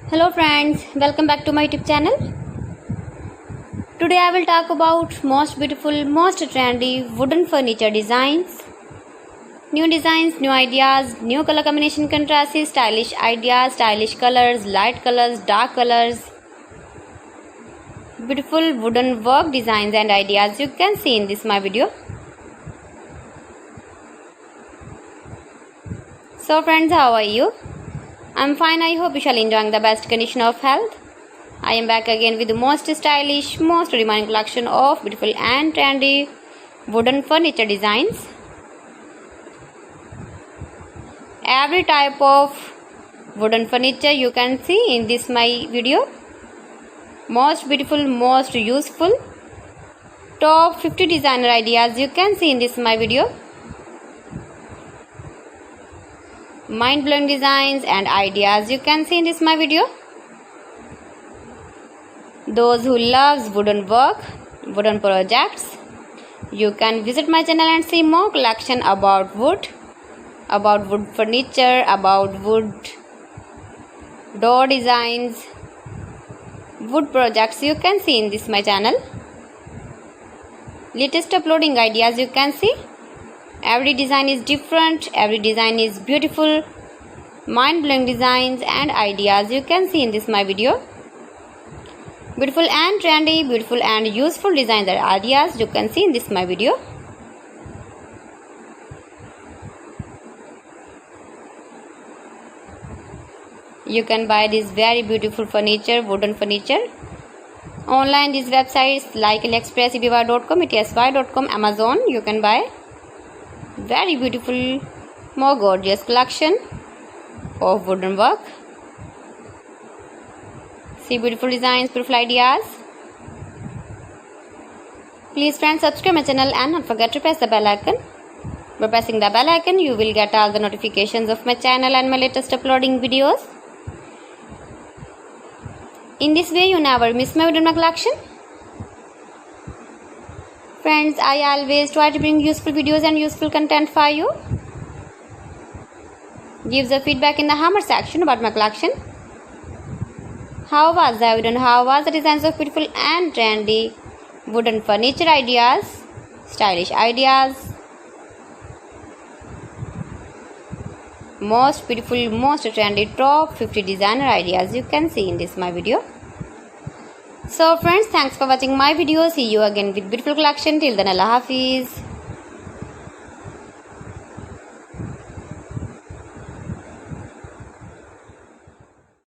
Hello friends, welcome back to my YouTube channel. Today I will talk about most beautiful, most trendy wooden furniture designs. New designs, new ideas, new color combination contrasts, stylish ideas, stylish colors, light colors, dark colors. Beautiful wooden work designs and ideas you can see in this my video. So friends, how are you? I'm fine. I hope you shall enjoy the best condition of health. I am back again with the most stylish, most demanding collection of beautiful and trendy wooden furniture designs. Every type of wooden furniture you can see in this my video. Most beautiful, most useful. Top 50 designer ideas you can see in this my video. Mind-blowing designs and ideas you can see in this my video. Those who loves wooden work, wooden projects, you can visit my channel and see more collection about wood furniture, about wood door designs, wood projects you can see in this my channel. Latest uploading ideas you can see. Every design is different, every design is beautiful, mind-blowing designs and ideas you can see in this my video. Beautiful and trendy, beautiful and useful designs and ideas you can see in this my video. You can buy this very beautiful furniture, wooden furniture online. These websites like AliExpress, eBay.com, etsy.com, Amazon. You can buy very beautiful, more gorgeous collection of wooden work. See beautiful designs, beautiful ideas. Please friends, subscribe my channel and don't forget to press the bell icon. By pressing the bell icon, you will get all the notifications of my channel and my latest uploading videos. In this way, you never miss my wooden collection. Friends, I always try to bring useful videos and useful content for you. Give the feedback in the hammer section about my collection. How was the wooden? How was the designs of beautiful and trendy wooden furniture ideas, stylish ideas, most beautiful, most trendy top 50 designer ideas you can see in this my video. So friends, thanks for watching my video. See you again with beautiful collection. Till then, Allah Hafiz.